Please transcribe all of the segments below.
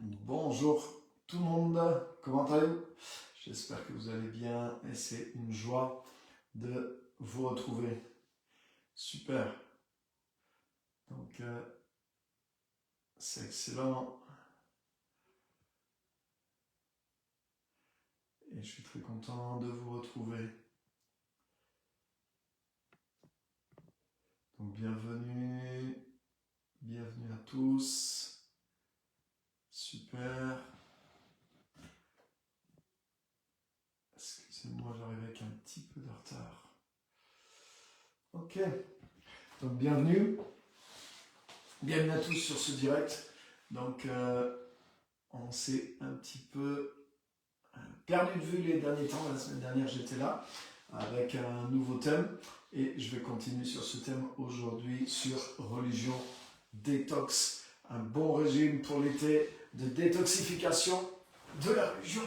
Bonjour tout le monde, comment allez-vous? J'espère que vous allez bien et c'est une joie de vous retrouver. Super, donc c'est excellent et je suis très content de vous retrouver. Donc bienvenue à tous, super. Excusez-moi, j'arrive avec un petit peu de retard. Ok, donc bienvenue à tous sur ce direct. Donc on s'est un petit peu perdu de vue les derniers temps. La semaine dernière j'étais là avec un nouveau thème et je vais continuer sur ce thème aujourd'hui sur religion détox, un bon régime pour l'été de détoxification de la religion.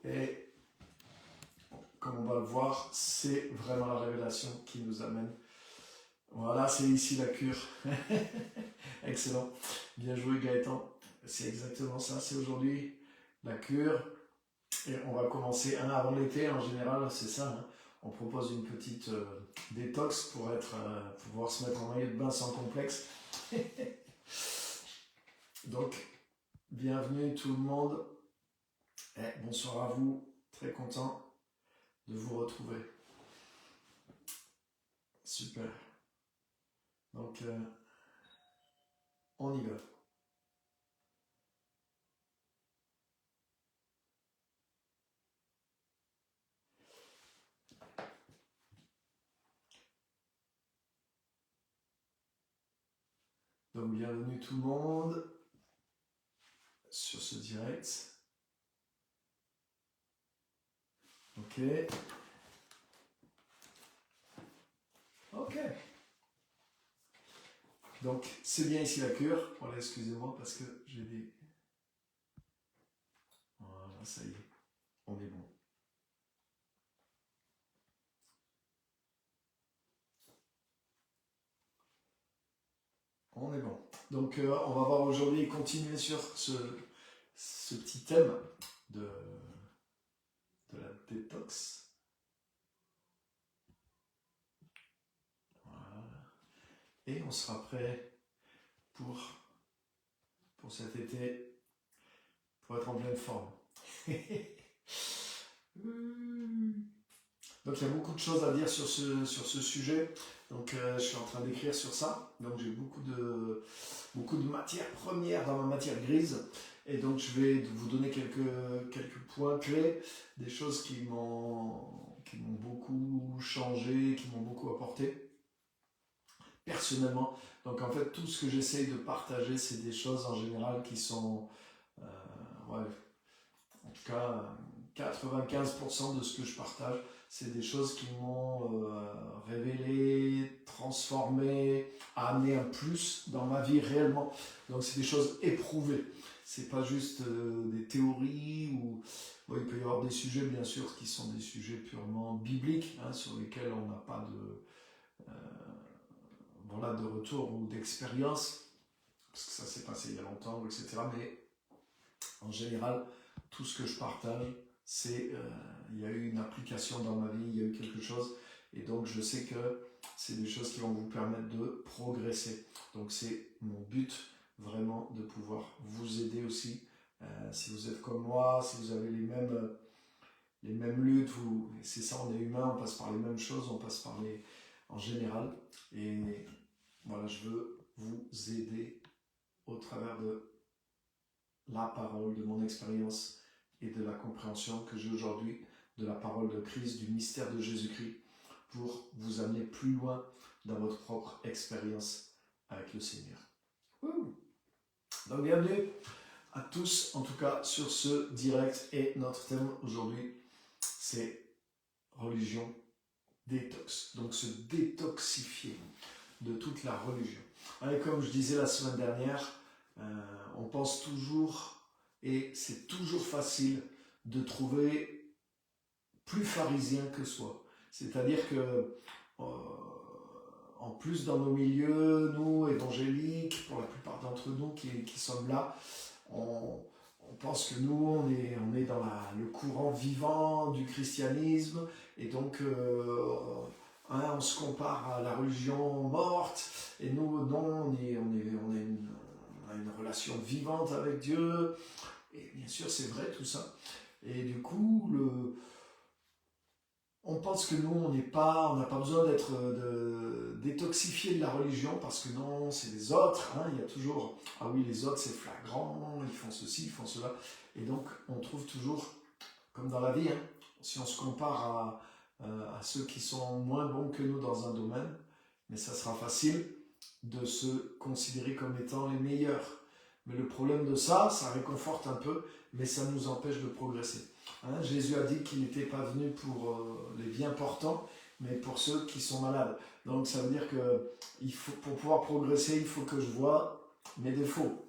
Et comme on va le voir, c'est vraiment la révélation qui nous amène. Voilà, c'est ici la cure. Excellent, bien joué Gaëtan, c'est exactement ça, c'est aujourd'hui la cure. Et on va commencer un avant l'été, en général, c'est ça. Hein. On propose une petite détox pour pouvoir se mettre en maillot de bain sans complexe. Donc, bienvenue tout le monde. Et bonsoir à vous. Très content de vous retrouver. Super. Donc, on y va. Donc, bienvenue tout le monde sur ce direct. Ok. Ok. Donc, c'est bien ici la cure. Voilà, excusez-moi parce que j'ai des... Voilà, ça y est. On est bon. On est bon. Donc, on va voir aujourd'hui continuer sur ce petit thème de la détox. Voilà. Et on sera prêt pour cet été, pour être en pleine forme. Donc il y a beaucoup de choses à dire sur ce sujet. Donc je suis en train d'écrire sur ça. Donc j'ai beaucoup de matières premières dans ma matière grise. Et donc je vais vous donner quelques points clés, des choses qui m'ont beaucoup changé, qui m'ont beaucoup apporté personnellement. Donc en fait tout ce que j'essaye de partager, c'est des choses en général qui sont, ouais, en tout cas 95% de ce que je partage, c'est des choses qui m'ont révélé, transformé, amené un plus dans ma vie réellement. Donc c'est des choses éprouvées. C'est pas juste des théories ou il peut y avoir des sujets bien sûr qui sont des sujets purement bibliques, hein, sur lesquels on n'a pas de retour ou d'expérience parce que ça s'est passé il y a longtemps, etc. Mais en général, tout ce que je partage, c'est il y a eu une application dans ma vie, il y a eu quelque chose, et donc je sais que c'est des choses qui vont vous permettre de progresser. Donc c'est mon but vraiment de pouvoir vous aider aussi. Si vous êtes comme moi, si vous avez les mêmes luttes, c'est ça, on est humain, on passe par les mêmes choses, on passe par en général. Et voilà, je veux vous aider au travers de la parole, de mon expérience et de la compréhension que j'ai aujourd'hui de la parole de Christ, du mystère de Jésus-Christ, pour vous amener plus loin dans votre propre expérience avec le Seigneur. Donc bienvenue à tous, en tout cas sur ce direct, et notre thème aujourd'hui, c'est religion détox. Donc se détoxifier de toute la religion. Et comme je disais la semaine dernière, on pense toujours, et c'est toujours facile de trouver plus pharisien que soi. C'est-à-dire que, en plus dans nos milieux, nous, évangéliques, pour la plupart d'entre nous qui sommes là, on pense que nous, on est dans le courant vivant du christianisme, et donc on se compare à la religion morte, et nous, non, on a une relation vivante avec Dieu, et bien sûr, c'est vrai tout ça. Et du coup, on pense que nous, on n'a pas besoin d'être détoxifié de la religion, parce que non, c'est les autres, il y a toujours, ah oui, les autres, c'est flagrant, ils font ceci, ils font cela. Et donc, on trouve toujours, comme dans la vie, si on se compare à ceux qui sont moins bons que nous dans un domaine, mais ça sera facile de se considérer comme étant les meilleurs. Mais le problème de ça réconforte un peu, mais ça nous empêche de progresser. Jésus a dit qu'il n'était pas venu pour les bien portants, mais pour ceux qui sont malades. Donc ça veut dire que pour pouvoir progresser, il faut que je voie mes défauts.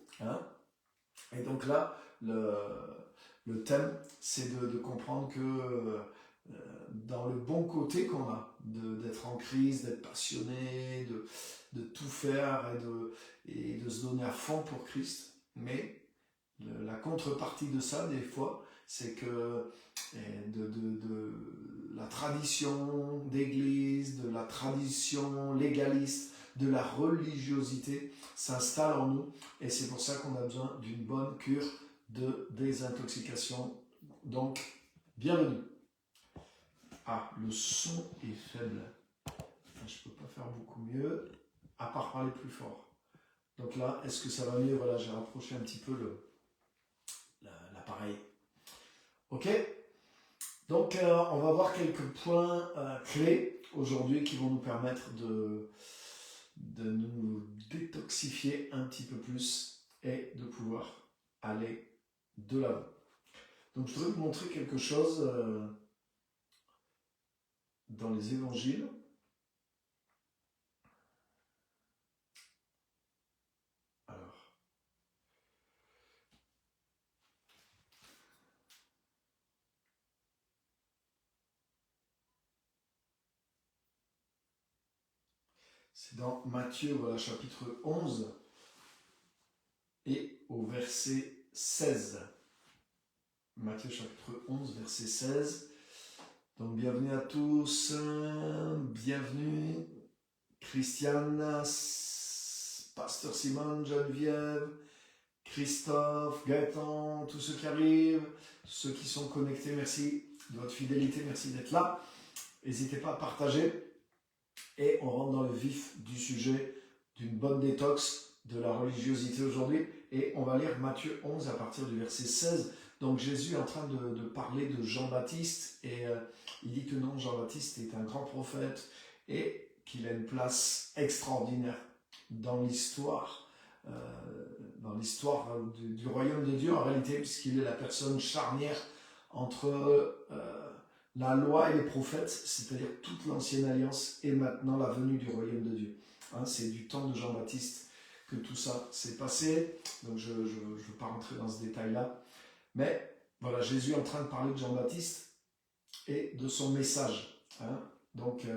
Et donc là, le thème, c'est de comprendre que dans le bon côté qu'on a, d'être en crise, d'être passionné, de tout faire et de se donner à fond pour Christ. Mais la contrepartie de ça, des fois, c'est que de la tradition d'église, de la tradition légaliste, de la religiosité s'installe en nous, et c'est pour ça qu'on a besoin d'une bonne cure de désintoxication. Donc, bienvenue. Ah, le son est faible. Je ne peux pas faire beaucoup mieux, à part parler plus fort. Donc là, est-ce que ça va mieux? Voilà, j'ai rapproché un petit peu l'appareil. Ok? Donc, on va voir quelques points clés aujourd'hui qui vont nous permettre de nous détoxifier un petit peu plus et de pouvoir aller de l'avant. Donc, je voudrais vous montrer quelque chose dans les évangiles. Alors, c'est dans Matthieu, voilà, chapitre 11 et au verset 16. Matthieu chapitre 11, verset 16. Donc bienvenue à tous, bienvenue Christiane, Pasteur Simone, Geneviève, Christophe, Gaëtan, tous ceux qui arrivent, ceux qui sont connectés, merci de votre fidélité, merci d'être là. N'hésitez pas à partager et on rentre dans le vif du sujet d'une bonne détox de la religiosité aujourd'hui et on va lire Matthieu 11 à partir du verset 16. Donc Jésus est en train de parler de Jean-Baptiste et il dit que non, Jean-Baptiste est un grand prophète et qu'il a une place extraordinaire dans l'histoire du royaume de Dieu en réalité, puisqu'il est la personne charnière entre la loi et les prophètes, c'est-à-dire toute l'ancienne alliance et maintenant la venue du royaume de Dieu. C'est du temps de Jean-Baptiste que tout ça s'est passé, donc je ne veux pas rentrer dans ce détail-là. Mais voilà, Jésus est en train de parler de Jean-Baptiste et de son message. Donc,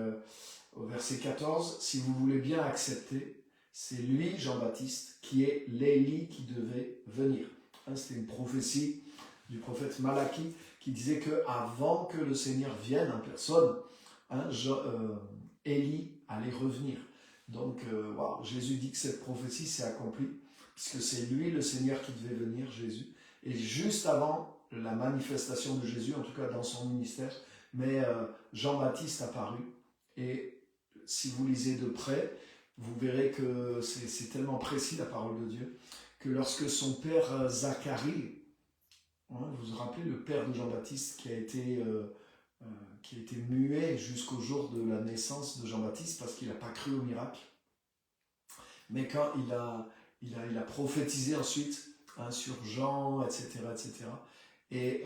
au verset 14, si vous voulez bien accepter, c'est lui, Jean-Baptiste, qui est l'Élie qui devait venir. C'était une prophétie du prophète Malachie qui disait qu'avant que le Seigneur vienne en personne, Élie allait revenir. Donc, Jésus dit que cette prophétie s'est accomplie, puisque c'est lui, le Seigneur, qui devait venir, Jésus. Et juste avant la manifestation de Jésus, en tout cas dans son ministère, mais Jean-Baptiste apparut. Et si vous lisez de près, vous verrez que c'est tellement précis la parole de Dieu, que lorsque son père Zacharie, vous vous rappelez le père de Jean-Baptiste qui a été muet jusqu'au jour de la naissance de Jean-Baptiste parce qu'il n'a pas cru au miracle. Mais quand il a prophétisé ensuite sur Jean, etc. Et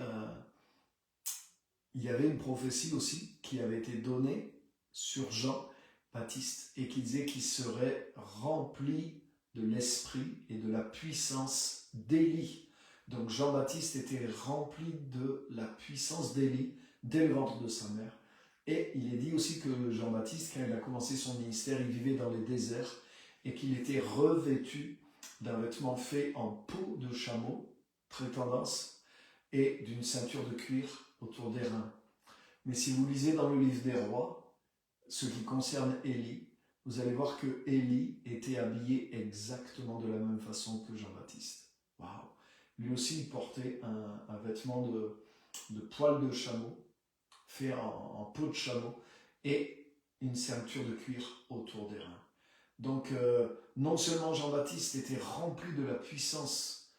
il y avait une prophétie aussi qui avait été donnée sur Jean-Baptiste et qui disait qu'il serait rempli de l'esprit et de la puissance d'Élie. Donc Jean-Baptiste était rempli de la puissance d'Élie dès le ventre de sa mère. Et il est dit aussi que Jean-Baptiste, quand il a commencé son ministère, il vivait dans les déserts et qu'il était revêtu d'un vêtement fait en peau de chameau très tendance, et d'une ceinture de cuir autour des reins. Mais si vous lisez dans le livre des rois, ce qui concerne Élie, vous allez voir que Élie était habillé exactement de la même façon que Jean-Baptiste. Waouh! Lui aussi, il portait un vêtement de poil de chameau, fait en peau de chameau, et une ceinture de cuir autour des reins. Donc, non seulement Jean-Baptiste était rempli de la puissance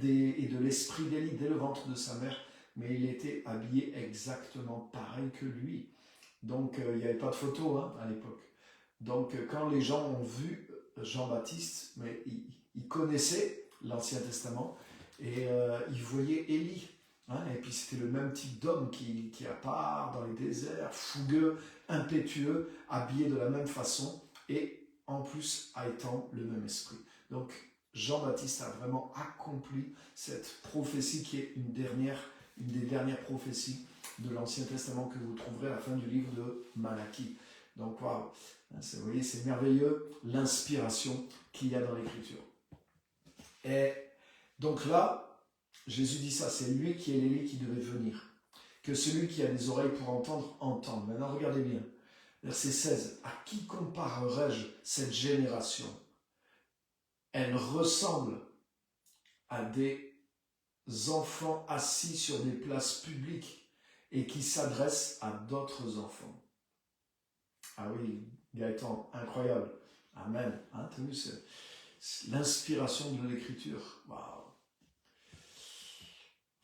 et de l'esprit d'Élie dès le ventre de sa mère, mais il était habillé exactement pareil que lui. Donc, il n'y avait pas de photo à l'époque. Donc, quand les gens ont vu Jean-Baptiste, mais ils connaissaient l'Ancien Testament et ils voyaient Élie. Et puis, c'était le même type d'homme qui part dans les déserts, fougueux, impétueux, habillé de la même façon et en plus étant le même esprit. Donc, Jean-Baptiste a vraiment accompli cette prophétie qui est une des dernières prophéties de l'Ancien Testament que vous trouverez à la fin du livre de Malachie. Donc, waouh, vous voyez, c'est merveilleux l'inspiration qu'il y a dans l'Écriture. Et donc là, Jésus dit ça, c'est lui qui est l'Élie qui devait venir. Que celui qui a des oreilles pour entendre, entende. Maintenant, regardez bien. Verset 16. À qui comparerai-je cette génération? Elle ressemble à des enfants assis sur des places publiques et qui s'adressent à d'autres enfants. Ah oui, Gaëtan, incroyable. Amen. T'as vu, c'est l'inspiration de l'Écriture. Waouh.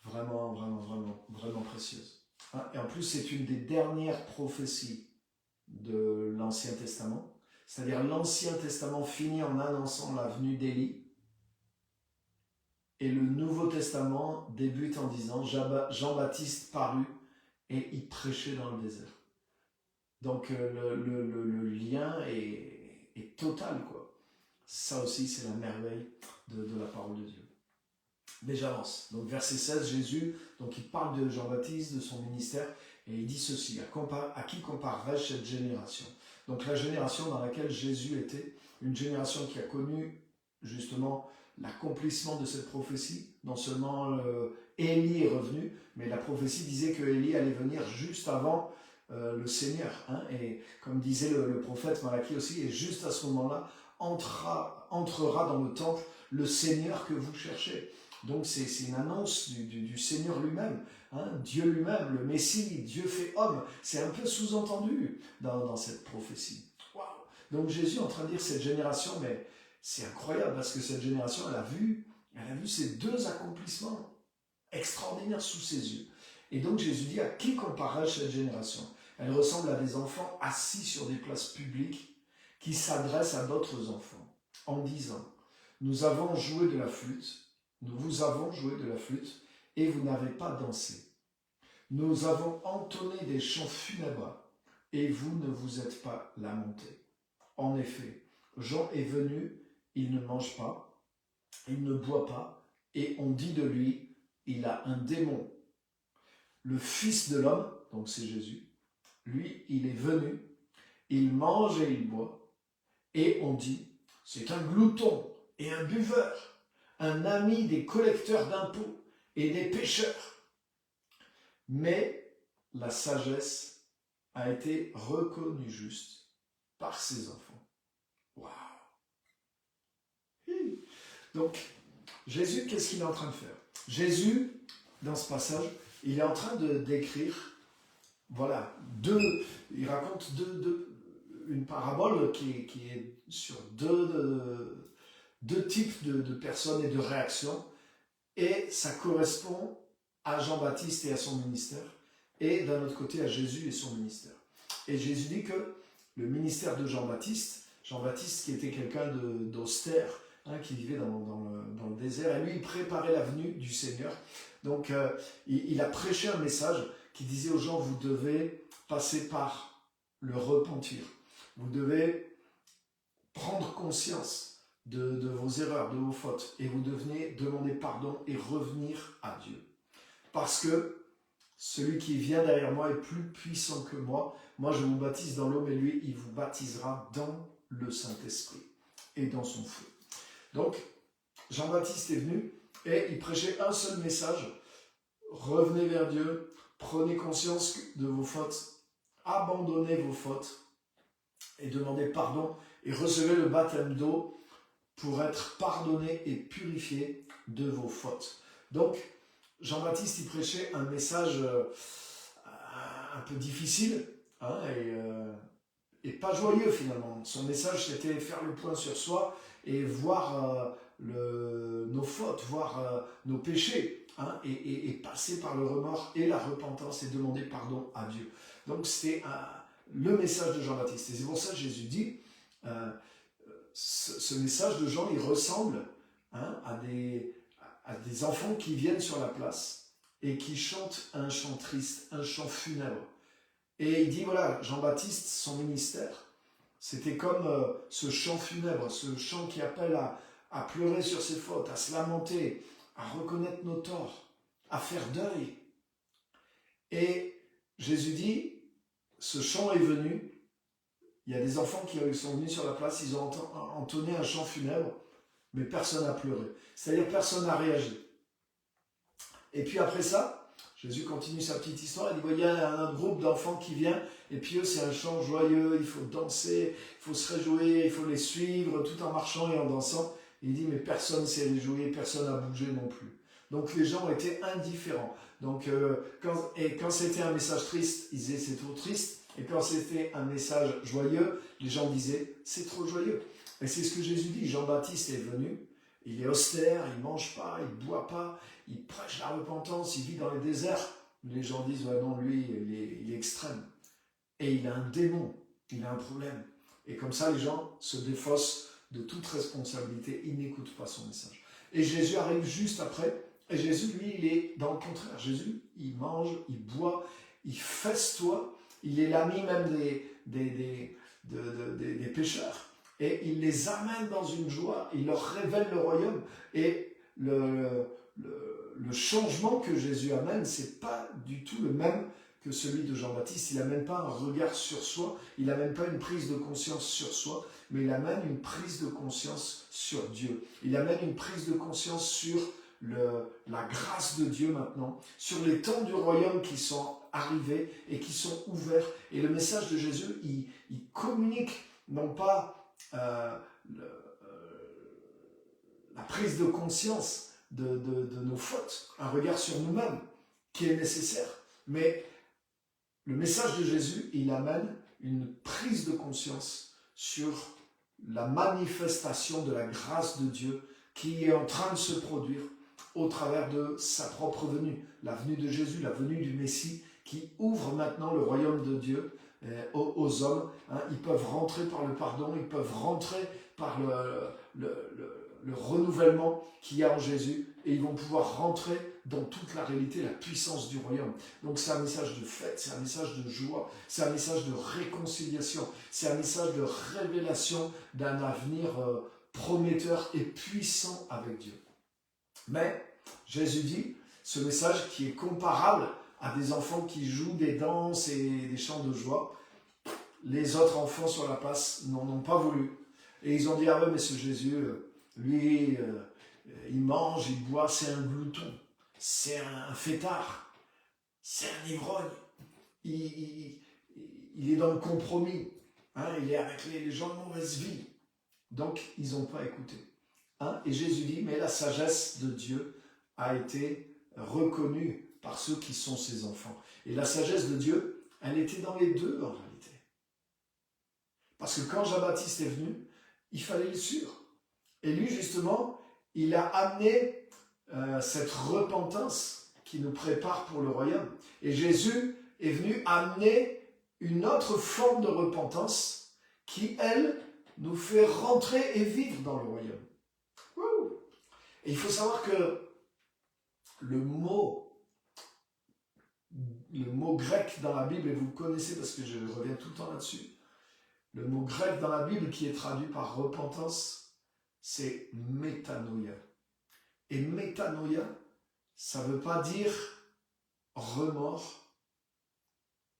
Vraiment, vraiment, vraiment, vraiment précieuse. Et en plus, c'est une des dernières prophéties de l'Ancien Testament. C'est-à-dire l'Ancien Testament finit en annonçant la venue d'Élie. Et le Nouveau Testament débute en disant Jean-Baptiste parut et il prêchait dans le désert. Donc le lien est total, quoi. Ça aussi, c'est la merveille de la parole de Dieu. Mais j'avance. Donc verset 16, Jésus, donc il parle de Jean-Baptiste, de son ministère, et il dit ceci, à qui comparerai-je cette génération? Donc la génération dans laquelle Jésus était, une génération qui a connu justement l'accomplissement de cette prophétie. Non seulement Élie est revenu, mais la prophétie disait que Élie allait venir juste avant le Seigneur. Et comme disait le prophète Malachie aussi, et juste à ce moment-là, entrera dans le temple le Seigneur que vous cherchez. Donc c'est une annonce du Seigneur lui-même, Dieu lui-même, le Messie, Dieu fait homme. C'est un peu sous-entendu dans cette prophétie. Wow. Donc Jésus est en train de dire cette génération, mais c'est incroyable parce que cette génération, elle a vu ces deux accomplissements extraordinaires sous ses yeux. Et donc Jésus dit, à qui comparerai-je cette génération? Elle ressemble à des enfants assis sur des places publiques qui s'adressent à d'autres enfants en disant, nous avons joué de la flûte, nous vous avons joué de la flûte et vous n'avez pas dansé. Nous avons entonné des chants funèbres et vous ne vous êtes pas lamentés. En effet, Jean est venu, il ne mange pas, il ne boit pas, et on dit de lui, il a un démon. Le Fils de l'homme, donc c'est Jésus, lui, il est venu, il mange et il boit, et on dit, c'est un glouton et un buveur, un ami des collecteurs d'impôts et des pécheurs. Mais la sagesse a été reconnue juste par ses enfants. Waouh! Donc, Jésus, qu'est-ce qu'il est en train de faire? Jésus, dans ce passage, il est en train de décrire, voilà, il raconte une parabole qui est sur deux types de personnes et de réactions, et ça correspond à Jean-Baptiste et à son ministère, et d'un autre côté à Jésus et son ministère. Et Jésus dit que le ministère de Jean-Baptiste qui était quelqu'un d'austère, qui vivait dans le désert, et lui il préparait la venue du Seigneur. Donc il a prêché un message qui disait aux gens, vous devez passer par le repentir, vous devez prendre conscience de vos erreurs, de vos fautes, et vous devez demander pardon et revenir à Dieu. Parce que celui qui vient derrière moi est plus puissant que moi. Moi, je vous baptise dans l'eau, mais lui, il vous baptisera dans le Saint-Esprit et dans son feu. Donc, Jean-Baptiste est venu Et il prêchait un seul message: revenez vers Dieu, prenez conscience de vos fautes, abandonnez vos fautes et demandez pardon et recevez le baptême d'eau pour être pardonné et purifié de vos fautes. Donc, Jean-Baptiste, il prêchait un message un peu difficile, hein, et pas joyeux finalement. Son message, c'était faire le point sur soi et voir nos fautes, voir nos péchés, hein, et passer par le remords et la repentance et demander pardon à Dieu. Donc c'était le message de Jean-Baptiste. Et c'est pour ça que Jésus dit, ce message de Jean, il ressemble, hein, à des enfants qui viennent sur la place et qui chantent un chant triste, un chant funèbre. Et il dit, voilà, Jean-Baptiste, son ministère, c'était comme ce chant funèbre, ce chant qui appelle à pleurer sur ses fautes, à se lamenter, à reconnaître nos torts, à faire deuil. Et Jésus dit, ce chant est venu, il y a des enfants qui sont venus sur la place, ils ont entonné un chant funèbre, mais personne n'a pleuré. C'est-à-dire personne n'a réagi. Et puis après ça, Jésus continue sa petite histoire, il dit, il y a un autre groupe d'enfants qui vient, et puis eux, c'est un chant joyeux, il faut danser, il faut se réjouir, il faut les suivre, tout en marchant et en dansant. Et il dit, mais personne ne s'est réjoui, personne n'a bougé non plus. Donc les gens étaient indifférents. Donc quand c'était un message triste, ils disaient, c'est trop triste. Et quand c'était un message joyeux, les gens disaient, c'est trop joyeux. Et c'est ce que Jésus dit, Jean-Baptiste est venu, il est austère, il ne mange pas, il ne boit pas, il prêche la repentance, il vit dans les déserts. Les gens disent, ouais, non, lui, il est extrême. Et il a un démon, il a un problème. Et comme ça, les gens se défaussent de toute responsabilité, ils n'écoutent pas son message. Et Jésus arrive juste après, et Jésus, lui, il est dans le contraire. Jésus, il mange, il boit, il festoie, il est l'ami même des pécheurs. Et il les amène dans une joie, il leur révèle le royaume. Et le changement que Jésus amène, c'est pas du tout le même que celui de Jean-Baptiste. Il n'amène pas un regard sur soi, il n'amène pas une prise de conscience sur soi, mais il amène une prise de conscience sur Dieu. Il amène une prise de conscience sur la grâce de Dieu maintenant, sur les temps du royaume qui sont arrivés et qui sont ouverts. Et le message de Jésus, il communique non pas la prise de conscience de nos fautes, un regard sur nous-mêmes qui est nécessaire, mais le message de Jésus, il amène une prise de conscience sur la manifestation de la grâce de Dieu qui est en train de se produire au travers de sa propre venue, la venue de Jésus, la venue du Messie qui ouvre maintenant le royaume de Dieu aux hommes. Hein. Ils peuvent rentrer par le pardon, ils peuvent rentrer par le renouvellement qu'il y a en Jésus et ils vont pouvoir rentrer dans toute la réalité, la puissance du royaume. Donc c'est un message de fête, c'est un message de joie, c'est un message de réconciliation, c'est un message de révélation d'un avenir prometteur et puissant avec Dieu. Mais Jésus dit, ce message qui est comparable à des enfants qui jouent des danses et des chants de joie, les autres enfants sur la place n'en ont pas voulu. Et ils ont dit, ah ouais, mais ce Jésus, lui, il mange, il boit, c'est un glouton, c'est un fêtard, c'est un ivrogne, il est dans le compromis, hein, il est avec les gens de mauvaise vie. Donc, ils n'ont pas écouté. Hein, et Jésus dit, mais la sagesse de Dieu a été reconnue par ceux qui sont ses enfants. Et la sagesse de Dieu, elle était dans les deux en réalité. Parce que quand Jean-Baptiste est venu, il fallait le suivre. Et lui, justement, il a amené cette repentance qui nous prépare pour le royaume. Et Jésus est venu amener une autre forme de repentance qui, elle, nous fait rentrer et vivre dans le royaume. Et il faut savoir que le mot grec dans la Bible, et vous le connaissez parce que je reviens tout le temps là-dessus, le mot grec dans la Bible qui est traduit par repentance, c'est métanoïa. Et métanoïa, ça ne veut pas dire remords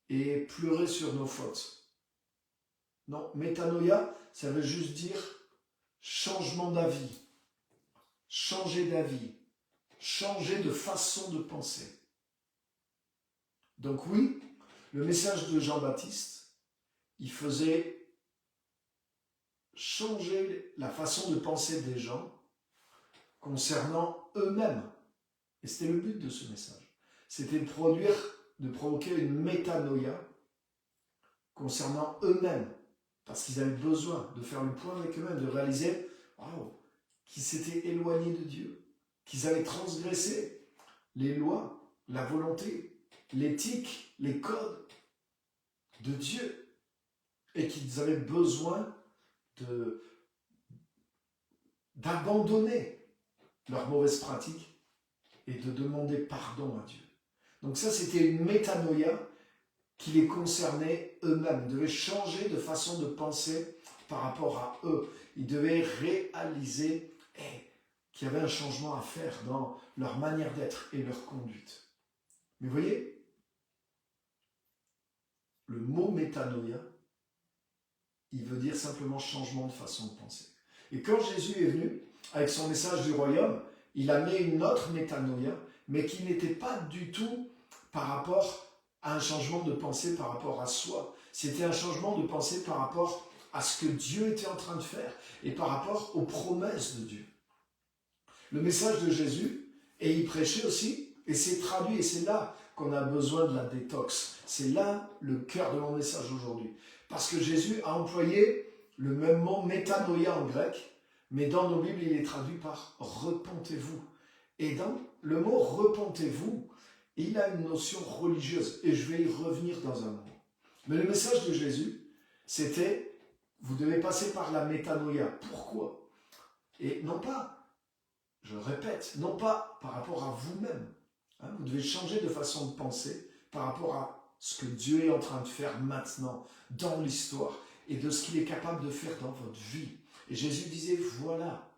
et pleurer sur nos fautes. Non, métanoïa, ça veut juste dire changement d'avis, changer d'avis, changer de façon de penser. Donc oui, le message de Jean-Baptiste, il faisait changer la façon de penser des gens concernant eux-mêmes. Et c'était le but de ce message. C'était de provoquer une métanoïa concernant eux-mêmes. Parce qu'ils avaient besoin de faire le point avec eux-mêmes, de réaliser qu'ils s'étaient éloignés de Dieu, qu'ils avaient transgressé les lois, la volonté, l'éthique, les codes de Dieu, et qu'ils avaient besoin d'abandonner leurs mauvaises pratiques et de demander pardon à Dieu. Donc ça, c'était une métanoïa qui les concernait eux-mêmes. Ils devaient changer de façon de penser par rapport à eux. Ils devaient réaliser qu'il y avait un changement à faire dans leur manière d'être et leur conduite. Mais vous voyez, le mot métanoïa, il veut dire simplement changement de façon de penser. Et quand Jésus est venu avec son message du royaume, il a mis une autre métanoïa, mais qui n'était pas du tout par rapport à un changement de pensée par rapport à soi. C'était un changement de pensée par rapport à ce que Dieu était en train de faire et par rapport aux promesses de Dieu. Le message de Jésus, et il prêchait aussi, et c'est traduit, et c'est là qu'on a besoin de la détox. C'est là le cœur de mon message aujourd'hui. Parce que Jésus a employé le même mot métanoïa en grec, mais dans nos Bibles, il est traduit par repentez-vous. Et dans le mot repentez-vous, il a une notion religieuse, et je vais y revenir dans un moment. Mais le message de Jésus, c'était, vous devez passer par la métanoïa. Pourquoi? Et non pas, je répète, non pas par rapport à vous-même. Vous devez changer de façon de penser par rapport à ce que Dieu est en train de faire maintenant, dans l'histoire, et de ce qu'il est capable de faire dans votre vie. Et Jésus disait, voilà,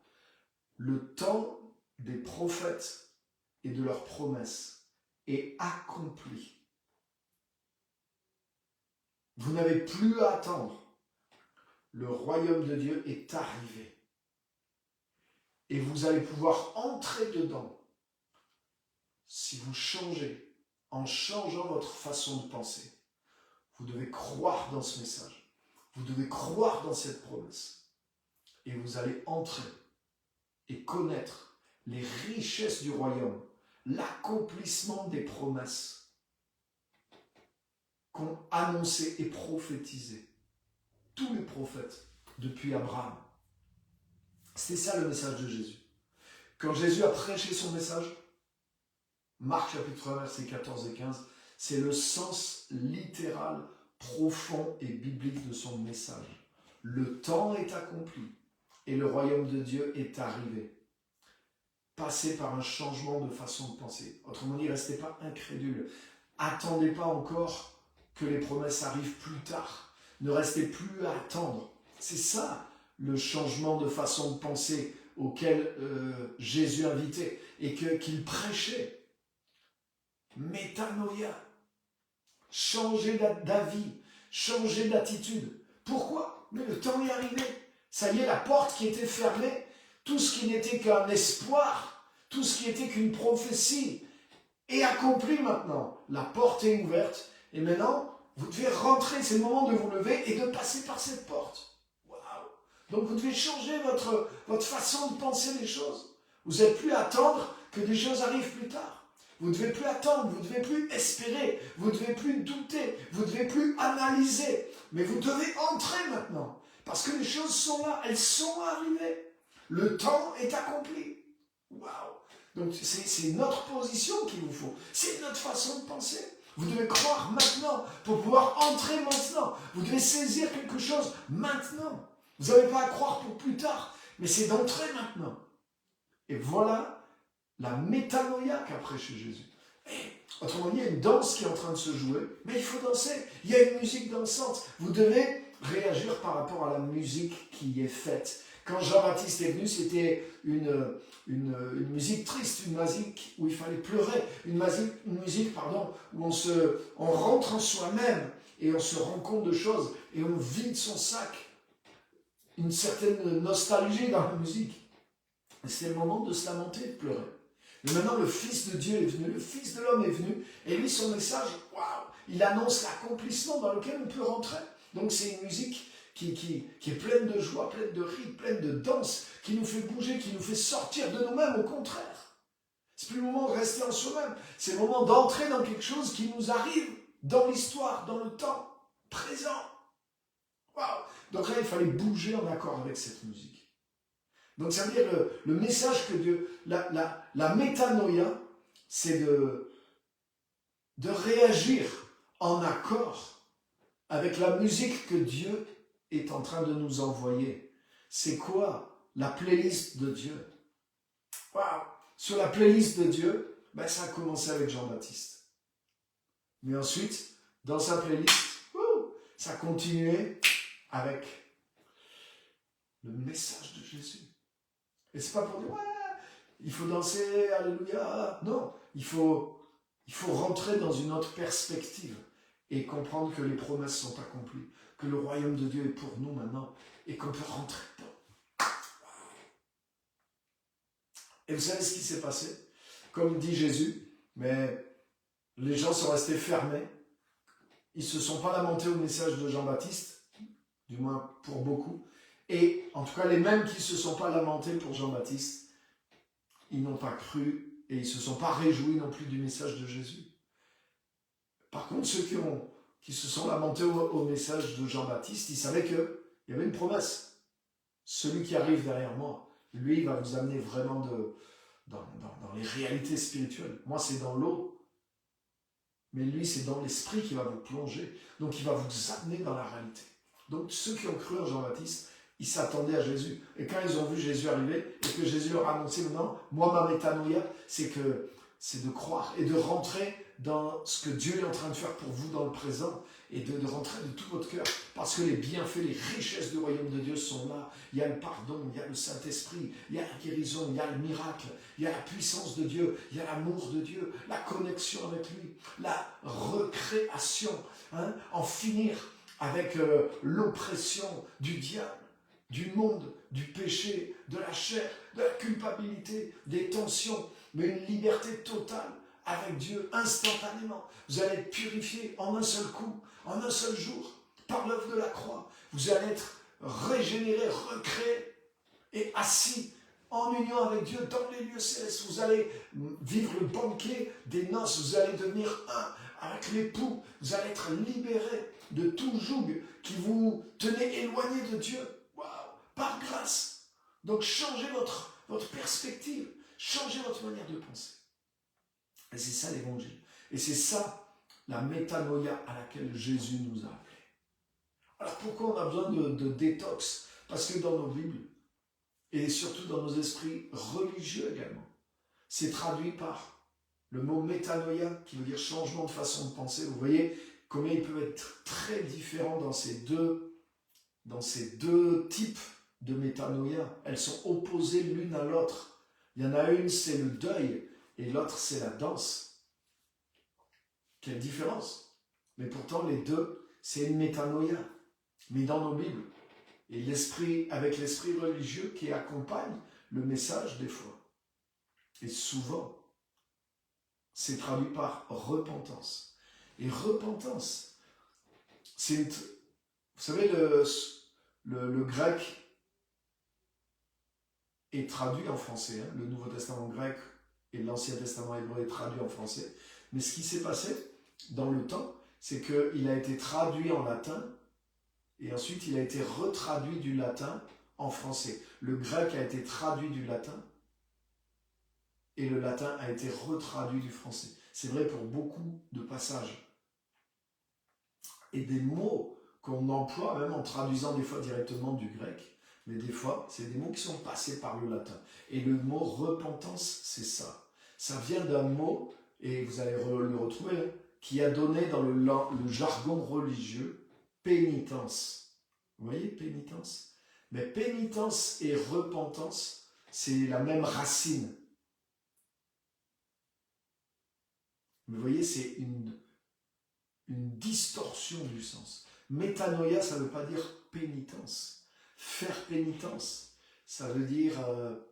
le temps des prophètes et de leurs promesses est accompli. Vous n'avez plus à attendre. Le royaume de Dieu est arrivé. Et vous allez pouvoir entrer dedans si vous changez, en changeant votre façon de penser. Vous devez croire dans ce message. Vous devez croire dans cette promesse. Et vous allez entrer et connaître les richesses du royaume, l'accomplissement des promesses qu'ont annoncé et prophétisé tous les prophètes depuis Abraham. C'est ça le message de Jésus. Quand Jésus a prêché son message, Marc chapitre 1, versets 14 et 15, c'est le sens littéral, profond et biblique de son message. Le temps est accompli et le royaume de Dieu est arrivé. Passez par un changement de façon de penser. Autrement dit, restez pas incrédule. Attendez pas encore que les promesses arrivent plus tard. Ne restez plus à attendre. C'est ça le changement de façon de penser auquel Jésus invitait et qu'il prêchait. Métanoïa. Changer d'avis, changer d'attitude. Pourquoi? Mais le temps est arrivé. Ça y est, la porte qui était fermée, tout ce qui n'était qu'un espoir, tout ce qui était qu'une prophétie, est accompli maintenant. La porte est ouverte et maintenant, vous devez rentrer. C'est le moment de vous lever et de passer par cette porte. Waouh! Donc vous devez changer votre façon de penser les choses. Vous n'êtes plus à attendre que des choses arrivent plus tard. Vous ne devez plus attendre, vous ne devez plus espérer, vous ne devez plus douter, vous ne devez plus analyser. Mais vous devez entrer maintenant. Parce que les choses sont là, elles sont arrivées. Le temps est accompli. Waouh! Donc c'est notre position qu'il vous faut. C'est notre façon de penser. Vous devez croire maintenant pour pouvoir entrer maintenant. Vous devez saisir quelque chose maintenant. Vous n'avez pas à croire pour plus tard, mais c'est d'entrer maintenant. Et voilà la métanoïa qu'a prêché Jésus. Autrement dit, il y a une danse qui est en train de se jouer, mais il faut danser. Il y a une musique dansante. Vous devez réagir par rapport à la musique qui est faite. Quand Jean-Baptiste est venu, c'était une musique triste, une musique où il fallait pleurer, une musique où on rentre en soi-même et on se rend compte de choses et on vide son sac. Une certaine nostalgie dans la musique. C'est le moment de se lamenter, de pleurer. Et maintenant, le Fils de Dieu est venu, le Fils de l'homme est venu, et lui, son message, waouh, il annonce l'accomplissement dans lequel on peut rentrer. Donc c'est une musique qui est pleine de joie, pleine de rire, pleine de danse, qui nous fait bouger, qui nous fait sortir de nous-mêmes, au contraire. C'est plus le moment de rester en soi-même, c'est le moment d'entrer dans quelque chose qui nous arrive dans l'histoire, dans le temps présent. Waouh! Donc là, il fallait bouger en accord avec cette musique. Donc ça veut dire le message que Dieu, la métanoïa, c'est de réagir en accord avec la musique que Dieu est en train de nous envoyer. C'est quoi la playlist de Dieu? Waouh! Sur la playlist de Dieu, ben ça a commencé avec Jean-Baptiste. Mais ensuite, dans sa playlist, ça a continué avec le message de Jésus. Et c'est pas pour dire, ouais, il faut danser, alléluia. Non, il faut rentrer dans une autre perspective et comprendre que les promesses sont accomplies, que le royaume de Dieu est pour nous maintenant et qu'on peut rentrer dedans. Et vous savez ce qui s'est passé? Comme dit Jésus, mais les gens sont restés fermés. Ils ne se sont pas lamentés au message de Jean-Baptiste, du moins pour beaucoup. Et en tout cas, les mêmes qui ne se sont pas lamentés pour Jean-Baptiste, ils n'ont pas cru et ils ne se sont pas réjouis non plus du message de Jésus. Par contre, ceux qui se sont lamentés au message de Jean-Baptiste, ils savaient qu'il y avait une promesse. Celui qui arrive derrière moi, lui, il va vous amener vraiment dans les réalités spirituelles. Moi, c'est dans l'eau. Mais lui, c'est dans l'esprit qui va vous plonger. Donc, il va vous amener dans la réalité. Donc, ceux qui ont cru en Jean-Baptiste, ils s'attendaient à Jésus. Et quand ils ont vu Jésus arriver, et que Jésus leur a annoncé maintenant, moi, ma métanoïa, c'est de croire et de rentrer dans ce que Dieu est en train de faire pour vous dans le présent, et de rentrer de tout votre cœur, parce que les bienfaits, les richesses du royaume de Dieu sont là. Il y a le pardon, il y a le Saint-Esprit, il y a la guérison, il y a le miracle, il y a la puissance de Dieu, il y a l'amour de Dieu, la connexion avec lui, la recréation, en finir avec l'oppression du diable, du monde, du péché, de la chair, de la culpabilité, des tensions, mais une liberté totale avec Dieu instantanément. Vous allez être purifié en un seul coup, en un seul jour, par l'œuvre de la croix. Vous allez être régénéré, recréé et assis en union avec Dieu dans les lieux célestes. Vous allez vivre le banquet des noces, vous allez devenir un avec l'époux, vous allez être libéré de tout joug qui vous tenait éloigné de Dieu. Waouh, par grâce. Donc changez votre perspective, changez votre manière de penser. Et c'est ça l'évangile. Et c'est ça la métanoïa à laquelle Jésus nous a appelés. Alors pourquoi on a besoin de détox? Parce que dans nos Bibles, et surtout dans nos esprits religieux également, c'est traduit par le mot métanoïa, qui veut dire changement de façon de penser. Vous voyez combien ils peuvent être très différents dans ces deux types de métanoïa. Elles sont opposées l'une à l'autre. Il y en a une, c'est le deuil, et l'autre, c'est la danse. Quelle différence! Mais pourtant, les deux, c'est une métanoïa. Mais dans nos Bibles, et avec l'esprit religieux qui accompagne le message des fois. Et souvent, c'est traduit par repentance. Et repentance, vous savez, le grec est traduit en français. Le Nouveau Testament grec et l'Ancien Testament hébreu est traduit en français. Mais ce qui s'est passé dans le temps, c'est qu'il a été traduit en latin et ensuite il a été retraduit du latin en français. Le grec a été traduit du latin et le latin a été retraduit du français. C'est vrai pour beaucoup de passages. Et des mots qu'on emploie même en traduisant des fois directement du grec, mais des fois, c'est des mots qui sont passés par le latin. Et le mot repentance, c'est ça. Ça vient d'un mot, et vous allez le retrouver, qui a donné dans le jargon religieux pénitence. Vous voyez, pénitence? Mais pénitence et repentance, c'est la même racine. Vous voyez, c'est une distorsion du sens. Métanoïa, ça ne veut pas dire pénitence. Faire pénitence, ça veut dire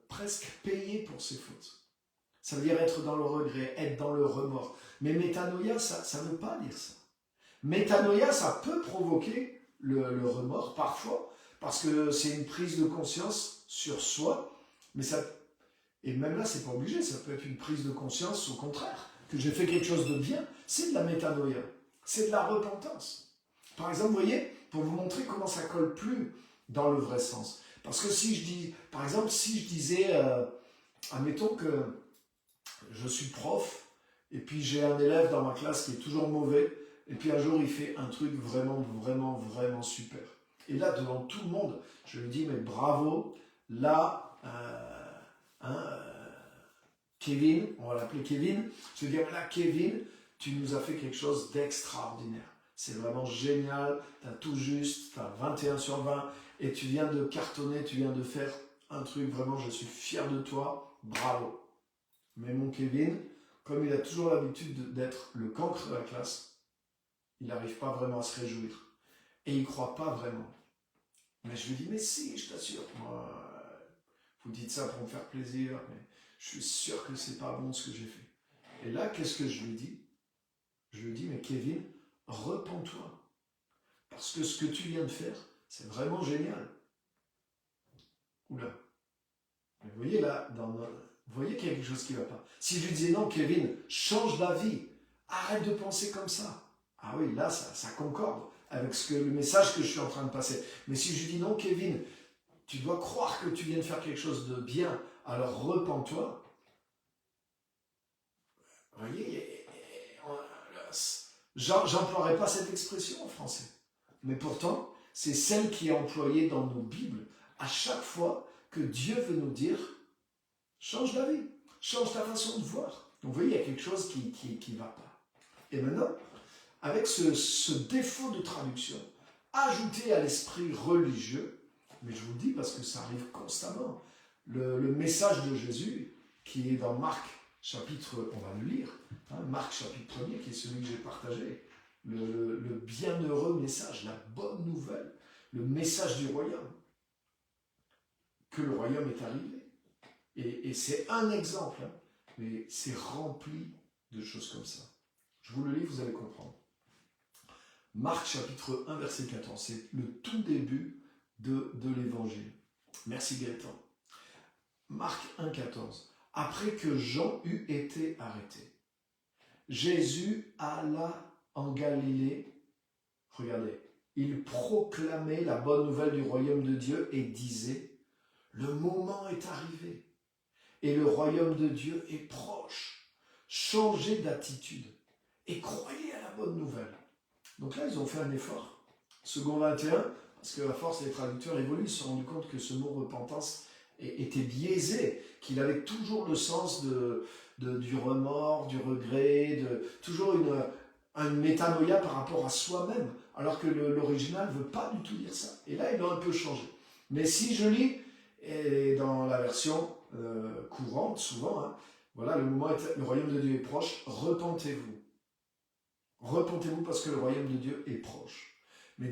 presque payer pour ses fautes. Ça veut dire être dans le regret, être dans le remords. Mais métanoïa, ça ne veut pas dire ça. Métanoïa, ça peut provoquer le remords parfois, parce que c'est une prise de conscience sur soi, mais ça, et même là, c'est pas obligé, ça peut être une prise de conscience au contraire, que j'ai fait quelque chose de bien, c'est de la métanoïa, c'est de la repentance. Par exemple, vous voyez, pour vous montrer comment ça colle plus dans le vrai sens. Parce que si je dis, par exemple, si je disais, admettons que je suis prof, et puis j'ai un élève dans ma classe qui est toujours mauvais, et puis un jour il fait un truc vraiment super. Et là, devant tout le monde, je lui dis, mais bravo, là, Kevin, on va l'appeler Kevin, je lui dis, là, Kevin, tu nous as fait quelque chose d'extraordinaire. C'est vraiment génial, tu as tout juste, tu as 21 sur 20, et tu viens de cartonner, tu viens de faire un truc, vraiment, je suis fier de toi, bravo. Mais mon Kevin, comme il a toujours l'habitude d'être le cancre de la classe, il n'arrive pas vraiment à se réjouir. Et il ne croit pas vraiment. Mais je lui dis, mais si, je t'assure, moi, vous dites ça pour me faire plaisir, mais je suis sûr que c'est pas bon ce que j'ai fait. Et là, qu'est-ce que je lui dis? Je lui dis, mais Kevin, repens-toi. Parce que ce que tu viens de faire, c'est vraiment génial. Oula. Mais vous voyez là, vous voyez qu'il y a quelque chose qui ne va pas. Si je lui disais, non, Kevin, change d'avis, arrête de penser comme ça. Ah oui, là, ça concorde avec le message que je suis en train de passer. Mais si je lui dis, non, Kevin, tu dois croire que tu viens de faire quelque chose de bien, alors repens-toi. Vous voyez, j'emploierai pas cette expression en français. Mais pourtant, c'est celle qui est employée dans nos Bibles à chaque fois que Dieu veut nous dire change d'avis, change ta façon de voir. Donc vous voyez, il y a quelque chose qui ne va pas. Et maintenant, avec ce défaut de traduction, ajouté à l'esprit religieux, mais je vous le dis parce que ça arrive constamment, le message de Jésus qui est dans Marc chapitre, on va le lire, Marc chapitre 1er, qui est celui que j'ai partagé, le bienheureux message, la bonne nouvelle, le message du royaume, que le royaume est arrivé. Et c'est un exemple, mais c'est rempli de choses comme ça. Je vous le lis, vous allez comprendre. Marc chapitre 1, verset 14, c'est le tout début de l'évangile. Merci Gaëtan. Marc 1, 14. Après que Jean eut été arrêté, Jésus alla en Galilée. Regardez, il proclamait la bonne nouvelle du royaume de Dieu et disait, le moment est arrivé et le royaume de Dieu est proche. Changez d'attitude et croyez à la bonne nouvelle. Donc là, ils ont fait un effort. Second 21, parce que à force, les traducteurs évoluent, ils se sont rendus compte que ce mot repentance était biaisé, qu'il avait toujours le sens du remords, du regret, toujours une métanoïa par rapport à soi-même, alors que l'original ne veut pas du tout dire ça. Et là, ils l'ont un peu changé. Mais si je lis, et dans la version courante, souvent, voilà, le royaume de Dieu est proche, repentez-vous. Repentez-vous parce que le royaume de Dieu est proche. Mais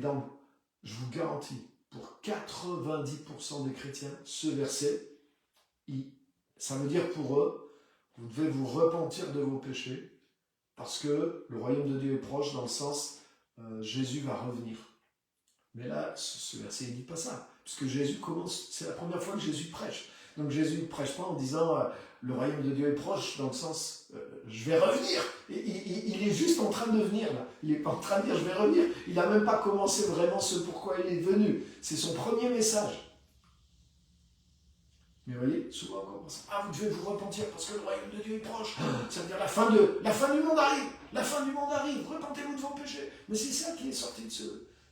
je vous garantis, pour 90% des chrétiens, ce verset, ça veut dire pour eux, vous devez vous repentir de vos péchés parce que le royaume de Dieu est proche dans le sens Jésus va revenir. Mais là, ce verset ne dit pas ça, puisque Jésus commence, c'est la première fois que Jésus prêche. Donc Jésus ne prêche pas en disant le royaume de Dieu est proche, dans le sens je vais revenir. Il est juste en train de venir là. Il n'est pas en train de dire je vais revenir. Il n'a même pas commencé vraiment ce pourquoi il est venu. C'est son premier message. Mais vous voyez, souvent on commence. Vous devez vous repentir parce que le royaume de Dieu est proche. Ça veut dire la fin du monde arrive. La fin du monde arrive. Repentez-vous de vos péchés. Mais c'est ça qui est sorti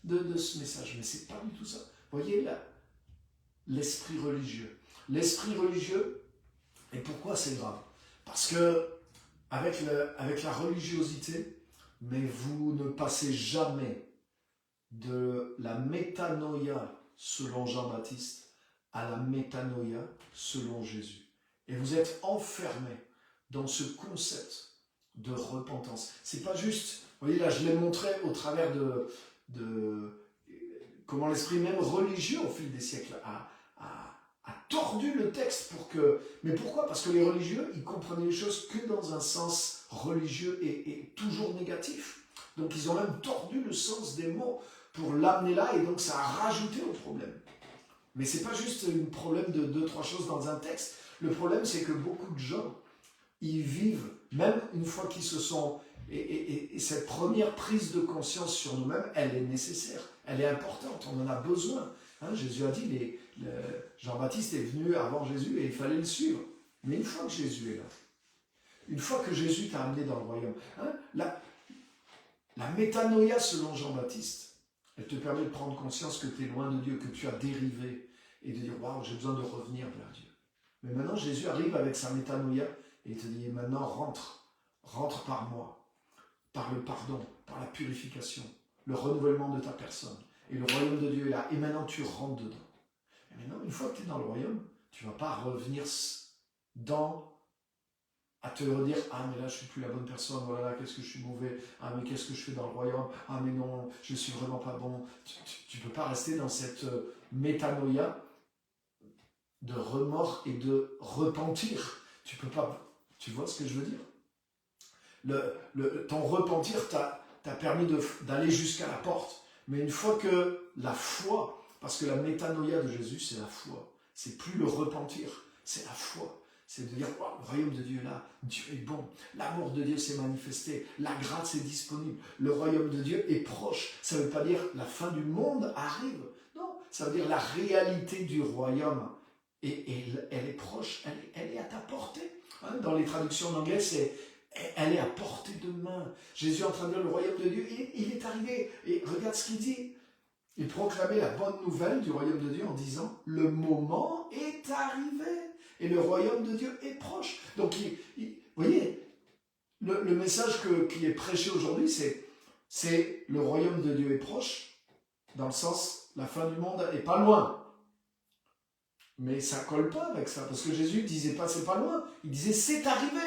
de ce message. Mais c'est pas du tout ça. Vous voyez là, l'esprit religieux. L'esprit religieux, et pourquoi c'est grave? Parce que avec la religiosité, mais vous ne passez jamais de la métanoïa selon Jean-Baptiste à la métanoïa selon Jésus. Et vous êtes enfermé dans ce concept de repentance. C'est pas juste, vous voyez là, je l'ai montré au travers de comment l'esprit même religieux au fil des siècles a tordu le texte pour que... Mais pourquoi? Parce que les religieux, ils comprenaient les choses que dans un sens religieux et toujours négatif. Donc ils ont même tordu le sens des mots pour l'amener là, et donc ça a rajouté au problème. Mais c'est pas juste un problème de 2-3 choses dans un texte. Le problème, c'est que beaucoup de gens, ils vivent, même une fois qu'ils se sont... Et cette première prise de conscience sur nous-mêmes, elle est nécessaire, elle est importante, on en a besoin. Hein, Jésus a dit, Jean-Baptiste est venu avant Jésus et il fallait le suivre. Mais une fois que Jésus est là, une fois que Jésus t'a amené dans le royaume, hein, la métanoïa selon Jean-Baptiste, elle te permet de prendre conscience que tu es loin de Dieu, que tu as dérivé, et de dire, waouh, j'ai besoin de revenir vers Dieu. Mais maintenant, Jésus arrive avec sa métanoïa, et il te dit, maintenant, rentre par moi, par le pardon, par la purification, le renouvellement de ta personne. Et le royaume de Dieu est là, et maintenant, tu rentres dedans. Et maintenant, une fois que tu es dans le royaume, tu ne vas pas revenir à te redire, ah mais là je suis plus la bonne personne, voilà, qu'est-ce que je suis mauvais, ah mais qu'est-ce que je fais dans le royaume, ah mais non, je suis vraiment pas bon. Tu ne peux pas rester dans cette métanoïa de remords et de repentir. Tu peux pas, tu vois ce que je veux dire? Ton repentir t'a permis d'aller jusqu'à la porte, mais une fois que la foi, parce que la métanoïa de Jésus c'est la foi, c'est plus le repentir, c'est la foi. C'est de dire, oh, le royaume de Dieu est là, Dieu est bon, l'amour de Dieu s'est manifesté, la grâce est disponible, le royaume de Dieu est proche. Ça ne veut pas dire la fin du monde arrive, non, ça veut dire la réalité du royaume, et elle est proche, elle est à ta portée. Hein, dans les traductions en anglais, elle est à portée de main. Jésus est en train de dire, le royaume de Dieu, il est arrivé, et regarde ce qu'il dit. Il proclamait la bonne nouvelle du royaume de Dieu en disant, le moment est arrivé. Et le royaume de Dieu est proche. Donc, vous voyez, le message qui est prêché aujourd'hui, c'est le royaume de Dieu est proche, dans le sens, la fin du monde n'est pas loin. Mais ça ne colle pas avec ça, parce que Jésus ne disait pas c'est pas loin, il disait c'est arrivé.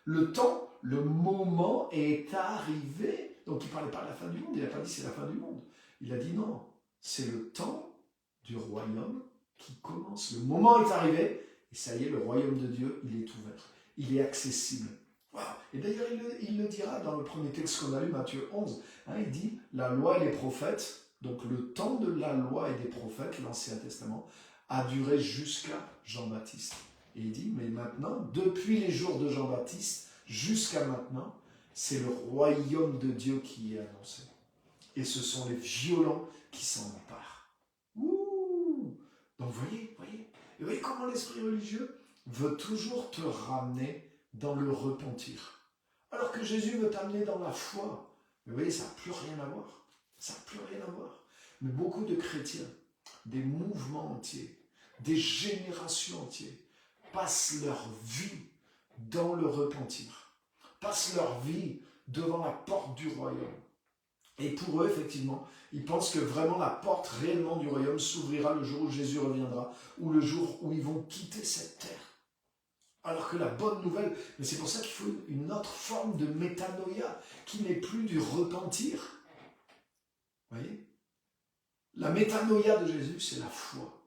Le temps, le moment est arrivé. Donc, il ne parlait pas de la fin du monde, il n'a pas dit c'est la fin du monde. Il a dit non, c'est le temps du royaume qui commence. Le moment est arrivé. Et ça y est, le royaume de Dieu, il est ouvert. Il est accessible. Wow. Et d'ailleurs, il le dira dans le premier texte qu'on a lu, Matthieu 11. Hein, il dit, la loi et les prophètes, donc le temps de la loi et des prophètes, l'Ancien Testament, a duré jusqu'à Jean-Baptiste. Et il dit, mais maintenant, depuis les jours de Jean-Baptiste jusqu'à maintenant, c'est le royaume de Dieu qui est annoncé. Et ce sont les violents qui s'en emparent. Ouh. Donc, voyez. Et vous voyez comment l'esprit religieux veut toujours te ramener dans le repentir. Alors que Jésus veut t'amener dans la foi. Mais vous voyez, ça n'a plus rien à voir. Ça n'a plus rien à voir. Mais beaucoup de chrétiens, des mouvements entiers, des générations entières, passent leur vie dans le repentir. Passent leur vie devant la porte du royaume. Et pour eux, effectivement, ils pensent que vraiment la porte réellement du royaume s'ouvrira le jour où Jésus reviendra, ou le jour où ils vont quitter cette terre. Alors que la bonne nouvelle, mais c'est pour ça qu'il faut une autre forme de métanoïa, qui n'est plus du repentir. Vous voyez? La métanoïa de Jésus, c'est la foi.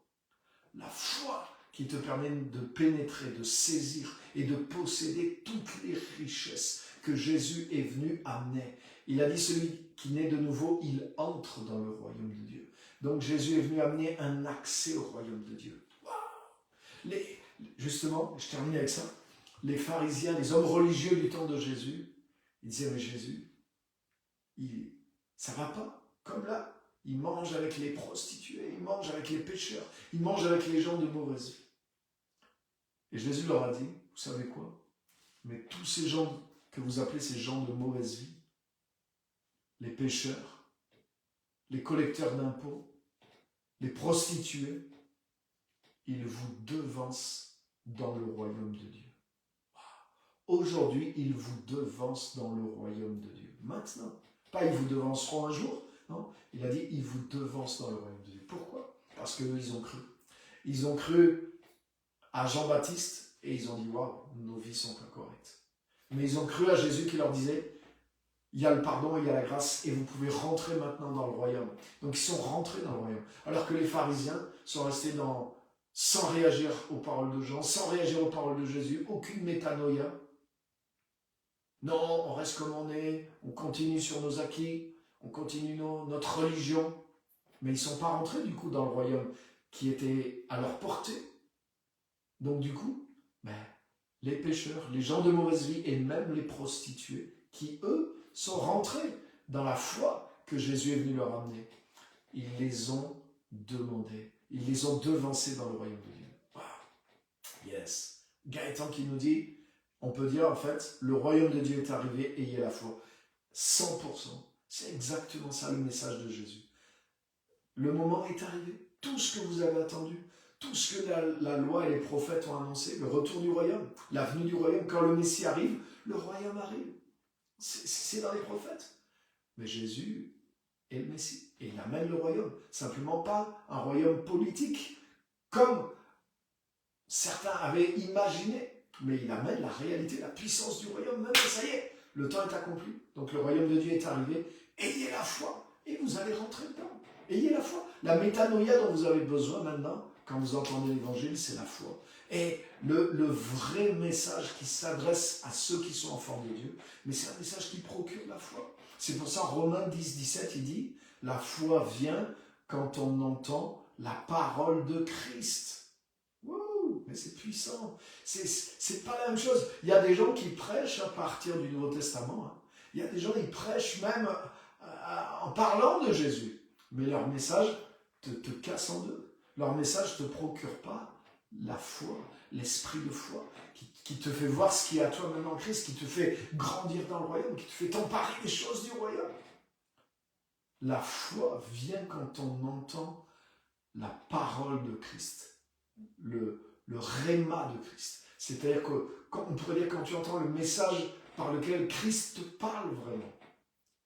La foi qui te permet de pénétrer, de saisir et de posséder toutes les richesses que Jésus est venu amener. Il a dit, celui qui naît de nouveau, il entre dans le royaume de Dieu. Donc Jésus est venu amener un accès au royaume de Dieu. Wow. Justement, je termine avec ça, les pharisiens, les hommes religieux du temps de Jésus, ils disaient, mais Jésus, ça ne va pas, comme là. Il mange avec les prostituées, il mange avec les pécheurs, il mange avec les gens de mauvaise vie. Et Jésus leur a dit, vous savez quoi? Mais tous ces gens que vous appelez ces gens de mauvaise vie, les pécheurs, les collecteurs d'impôts, les prostituées, ils vous devancent dans le royaume de Dieu. Aujourd'hui, ils vous devancent dans le royaume de Dieu. Maintenant. Pas ils vous devanceront un jour, non. Il a dit, ils vous devancent dans le royaume de Dieu. Pourquoi? Parce qu'eux, ils ont cru. Ils ont cru à Jean-Baptiste et ils ont dit, waouh, nos vies sont incorrectes. Mais ils ont cru à Jésus qui leur disait, il y a le pardon, il y a la grâce et vous pouvez rentrer maintenant dans le royaume. Donc ils sont rentrés dans le royaume. Alors que les pharisiens sont restés dans sans réagir aux paroles de Jean, sans réagir aux paroles de Jésus, aucune métanoïa. Non, on reste comme on est, on continue sur nos acquis, on continue notre religion, mais ils ne sont pas rentrés du coup dans le royaume qui était à leur portée. Donc du coup, les pécheurs, les gens de mauvaise vie et même les prostituées, qui eux sont rentrés dans la foi que Jésus est venu leur amener, ils les ont demandés, ils les ont devancés dans le royaume de Dieu. Wow. Yes. Gaëtan qui nous dit, on peut dire en fait, le royaume de Dieu est arrivé, ayez la foi. 100%. C'est exactement ça le message de Jésus. Le moment est arrivé. Tout ce que vous avez attendu, tout ce que la loi et les prophètes ont annoncé, le retour du royaume, la venue du royaume, quand le Messie arrive, le royaume arrive. C'est dans les prophètes. Mais Jésus est le Messie. Et il amène le royaume. Simplement pas un royaume politique, comme certains avaient imaginé. Mais il amène la réalité, la puissance du royaume. Même ça y est, le temps est accompli. Donc le royaume de Dieu est arrivé. Ayez la foi et vous allez rentrer dedans. Ayez la foi. La métanoïa dont vous avez besoin maintenant, quand vous entendez l'évangile, c'est la foi. Et le vrai message qui s'adresse à ceux qui sont enfants de Dieu, mais c'est un message qui procure la foi. C'est pour ça, Romains 10, 17, il dit, la foi vient quand on entend la parole de Christ. Wouh, mais c'est puissant. C'est pas la même chose. Il y a des gens qui prêchent à partir du Nouveau Testament. Hein. Il y a des gens qui prêchent même en parlant de Jésus. Mais leur message te casse en deux. Leur message ne te procure pas la foi, l'esprit de foi, qui te fait voir ce qui est à toi maintenant en Christ, qui te fait grandir dans le royaume, qui te fait t'emparer des choses du royaume. La foi vient quand on entend la parole de Christ, le réma de Christ. C'est-à-dire on pourrait dire quand tu entends le message par lequel Christ te parle vraiment.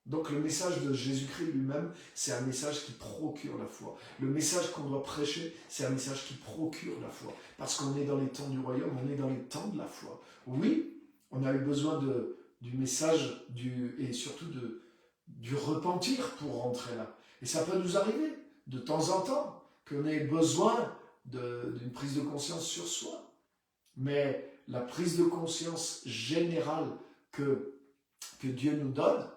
Donc le message de Jésus-Christ lui-même, c'est un message qui procure la foi. Le message qu'on doit prêcher, c'est un message qui procure la foi. Parce qu'on est dans les temps du royaume, on est dans les temps de la foi. Oui, on a eu besoin du message et surtout du repentir pour rentrer là. Et ça peut nous arriver de temps en temps qu'on ait besoin d'une prise de conscience sur soi. Mais la prise de conscience générale que Dieu nous donne,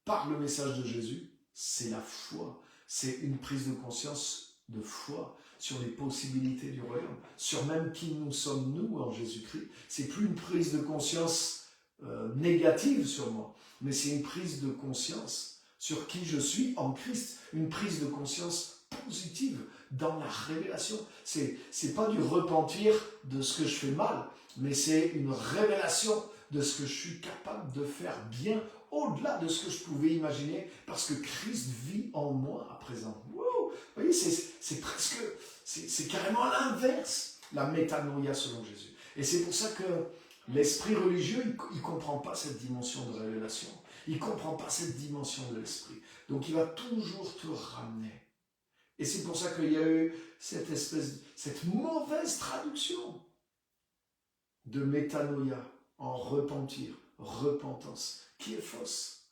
par le message de Jésus, c'est la foi. C'est une prise de conscience de foi sur les possibilités du royaume, sur même qui nous sommes nous en Jésus-Christ. C'est plus une prise de conscience négative sur moi, mais c'est une prise de conscience sur qui je suis en Christ, une prise de conscience positive dans la révélation. C'est pas du repentir de ce que je fais mal, mais c'est une révélation de ce que je suis capable de faire bien au-delà de ce que je pouvais imaginer, parce que Christ vit en moi à présent. Wow. Vous voyez, c'est carrément l'inverse, la métanoïa selon Jésus. Et c'est pour ça que l'esprit religieux, il ne comprend pas cette dimension de révélation. Il ne comprend pas cette dimension de l'esprit. Donc il va toujours te ramener. Et c'est pour ça qu'il y a eu cette mauvaise traduction de métanoïa en repentir, repentance, qui est fausse.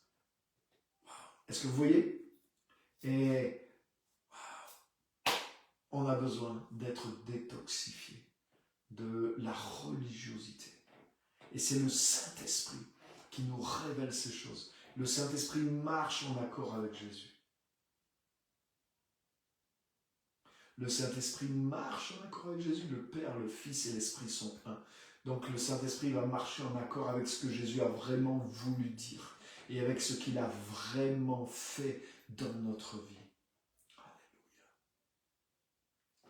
Wow. Est-ce que vous voyez? Et wow, on a besoin d'être détoxifié de la religiosité. Et c'est le Saint-Esprit qui nous révèle ces choses. Le Saint-Esprit marche en accord avec Jésus. Le Saint-Esprit marche en accord avec Jésus. Le Père, le Fils et l'Esprit sont un. Donc le Saint-Esprit va marcher en accord avec ce que Jésus a vraiment voulu dire et avec ce qu'il a vraiment fait dans notre vie.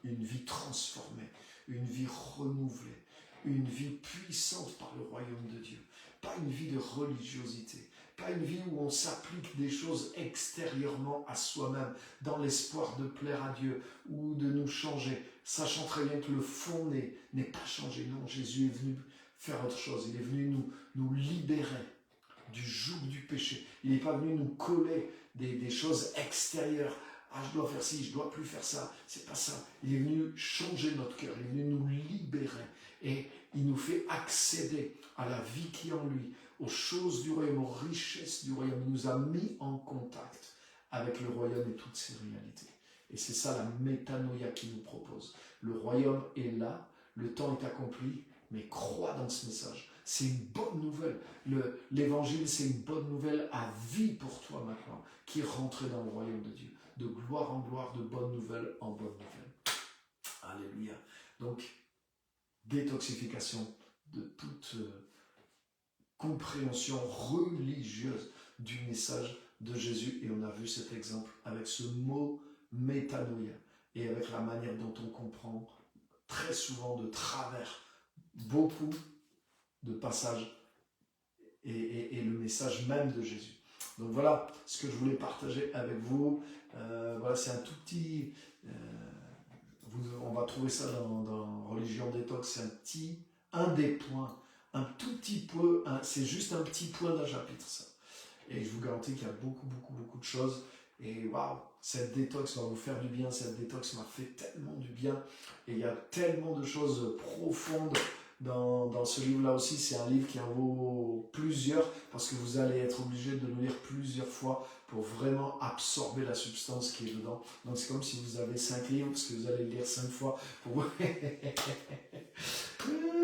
Alléluia. Une vie transformée, une vie renouvelée, une vie puissante par le royaume de Dieu. Pas une vie de religiosité, pas une vie où on s'applique des choses extérieurement à soi-même dans l'espoir de plaire à Dieu ou de nous changer, sachant très bien que le fond n'est pas changé. Non, Jésus est venu faire autre chose. Il est venu nous libérer du joug du péché. Il n'est pas venu nous coller des choses extérieures. Ah, je dois faire ci, je dois plus faire ça. C'est pas ça. Il est venu changer notre cœur. Il est venu nous libérer. Et il nous fait accéder à la vie qui est en lui, aux choses du royaume, aux richesses du royaume. Il nous a mis en contact avec le royaume et toutes ses réalités. Et c'est ça la métanoïa qu'il nous propose. Le royaume est là, le temps est accompli, mais crois dans ce message. C'est une bonne nouvelle. L'évangile, c'est une bonne nouvelle à vie pour toi maintenant, qui est rentré dans le royaume de Dieu. De gloire en gloire, de bonne nouvelle en bonne nouvelle. Alléluia. Donc, détoxification de toute compréhension religieuse du message de Jésus. Et on a vu cet exemple avec ce mot métanoïa et avec la manière dont on comprend très souvent de travers beaucoup de passages et le message même de Jésus. Donc voilà ce que je voulais partager avec vous. Voilà, c'est un tout petit... on va trouver ça dans Religion Détox, c'est un des points, un tout petit peu, c'est juste un petit point d'un chapitre ça. Et je vous garantis qu'il y a beaucoup de choses. Et waouh, cette détox va vous faire du bien, cette détox m'a fait tellement du bien. Et il y a tellement de choses profondes dans ce livre-là aussi. C'est un livre qui en vaut plusieurs, parce que vous allez être obligé de le lire plusieurs fois pour vraiment absorber la substance qui est dedans. Donc c'est comme si vous avez 5 livres, parce que vous allez le lire 5 fois. Pour...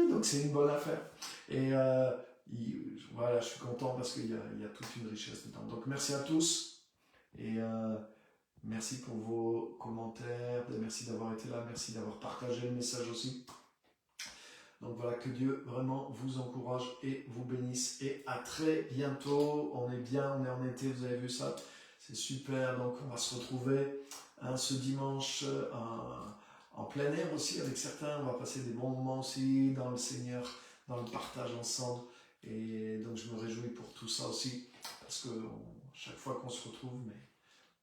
Donc c'est une bonne affaire. Et voilà, je suis content parce qu'il y a toute une richesse dedans. Donc merci à tous. Et merci pour vos commentaires, merci d'avoir été là, merci d'avoir partagé le message aussi. Donc voilà, que Dieu vraiment vous encourage et vous bénisse. Et à très bientôt. On est bien, on est en été, vous avez vu ça. C'est super. Donc on va se retrouver ce dimanche en plein air aussi avec certains. On va passer des bons moments aussi dans le Seigneur, dans le partage ensemble. Et donc je me réjouis pour tout ça aussi. Parce que chaque fois qu'on se retrouve, mais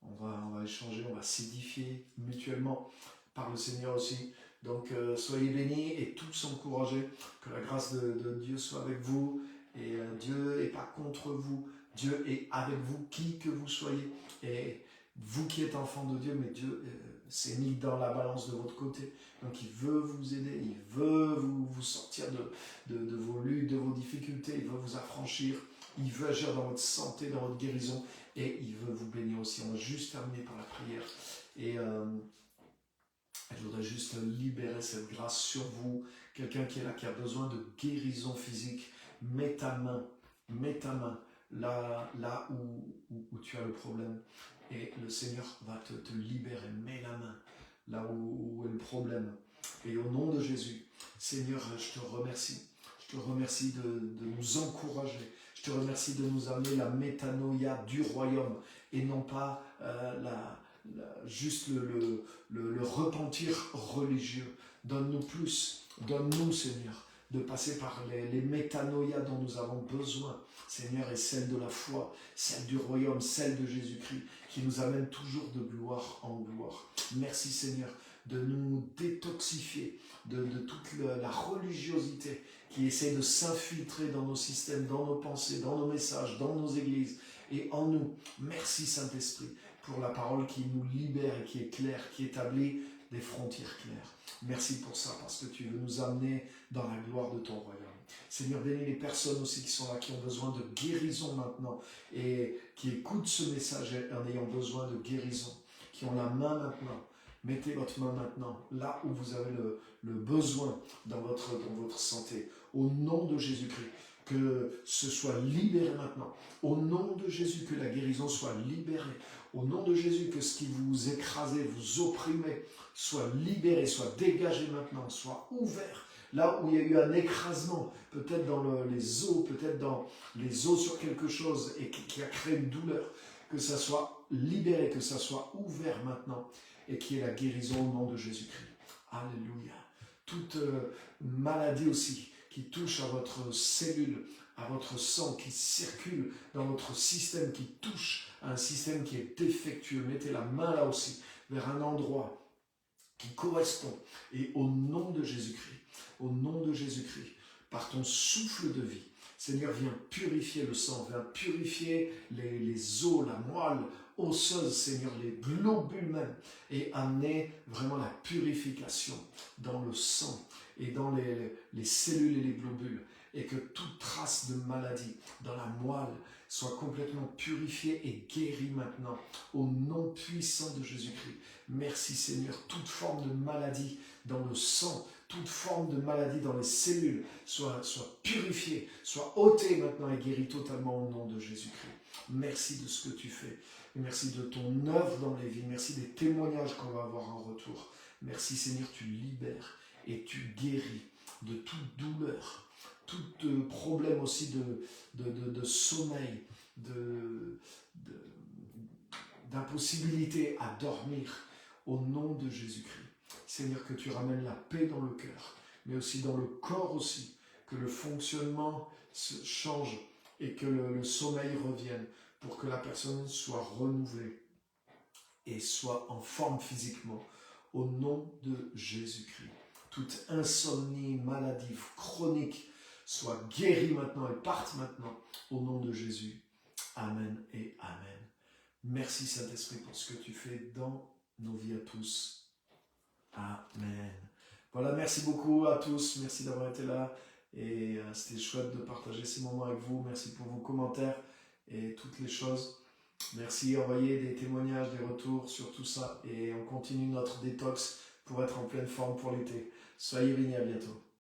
on va échanger, on va s'édifier mutuellement par le Seigneur aussi. Donc soyez bénis et tous encouragés, que la grâce de Dieu soit avec vous. Et Dieu n'est pas contre vous, Dieu est avec vous, qui que vous soyez. Et vous qui êtes enfant de Dieu, mais Dieu s'est mis dans la balance de votre côté. Donc il veut vous aider, il veut vous sortir de vos luttes, de vos difficultés, il veut vous affranchir. Il veut agir dans votre santé, dans votre guérison, et il veut vous bénir aussi. On va juste terminer par la prière. Et je voudrais juste libérer cette grâce sur vous. Quelqu'un qui est là, qui a besoin de guérison physique, mets ta main là où tu as le problème. Et le Seigneur va te libérer. Mets la main là où est le problème. Et au nom de Jésus, Seigneur, je te remercie. Je te remercie de nous encourager. Je te remercie de nous amener la métanoïa du royaume et non pas juste le repentir religieux. Donne-nous plus, donne-nous, Seigneur, de passer par les métanoïas dont nous avons besoin, Seigneur, et celle de la foi, celle du royaume, celle de Jésus-Christ, qui nous amène toujours de gloire en gloire. Merci, Seigneur, de nous détoxifier de toute la religiosité qui essaie de s'infiltrer dans nos systèmes, dans nos pensées, dans nos messages, dans nos églises et en nous. Merci Saint-Esprit pour la parole qui nous libère et qui est claire, qui établit des frontières claires. Merci pour ça, parce que tu veux nous amener dans la gloire de ton royaume. Seigneur, bénis les personnes aussi qui sont là, qui ont besoin de guérison maintenant et qui écoutent ce message en ayant besoin de guérison, qui ont la main maintenant. Mettez votre main maintenant, là où vous avez le besoin dans votre santé. Au nom de Jésus-Christ, que ce soit libéré maintenant. Au nom de Jésus, que la guérison soit libérée. Au nom de Jésus, que ce qui vous écrasait, vous opprimait, soit libéré, soit dégagé maintenant, soit ouvert. Là où il y a eu un écrasement, peut-être dans les os, peut-être dans les os sur quelque chose et qui a créé une douleur, que ça soit libéré, que ça soit ouvert maintenant et qu'il y ait la guérison au nom de Jésus-Christ. Alléluia. Toute maladie aussi qui touche à votre cellule, à votre sang, qui circule dans votre système, qui touche à un système qui est défectueux. Mettez la main là aussi, vers un endroit qui correspond. Et au nom de Jésus-Christ, par ton souffle de vie, Seigneur, viens purifier le sang, viens purifier les os, la moelle osseuse, Seigneur, les globules même, et amener vraiment la purification dans le sang et dans les cellules et les globules. et que toute trace de maladie dans la moelle soit complètement purifiée et guérie maintenant, au nom puissant de Jésus-Christ. Merci Seigneur, toute forme de maladie dans le sang, toute forme de maladie dans les cellules soit purifiée, soit ôtée maintenant et guérie totalement au nom de Jésus-Christ. Merci de ce que tu fais. Et merci de ton œuvre dans les vies. Merci des témoignages qu'on va avoir en retour. Merci Seigneur, tu libères et tu guéris de toute douleur, tout problème aussi de sommeil, d'impossibilité à dormir au nom de Jésus-Christ. Seigneur, que tu ramènes la paix dans le cœur, mais aussi dans le corps aussi, que le fonctionnement se change et que le sommeil revienne pour que la personne soit renouvelée et soit en forme physiquement au nom de Jésus-Christ. Toute insomnie, maladie chronique soit guérie maintenant et parte maintenant au nom de Jésus. Amen et Amen. Merci Saint-Esprit pour ce que tu fais dans nos vies à tous. Amen. Voilà, merci beaucoup à tous. Merci d'avoir été là. Et c'était chouette de partager ces moments avec vous. Merci pour vos commentaires et toutes les choses. Merci, envoyez des témoignages, des retours sur tout ça. Et on continue notre détox pour être en pleine forme pour l'été. Soyez bénis, à bientôt.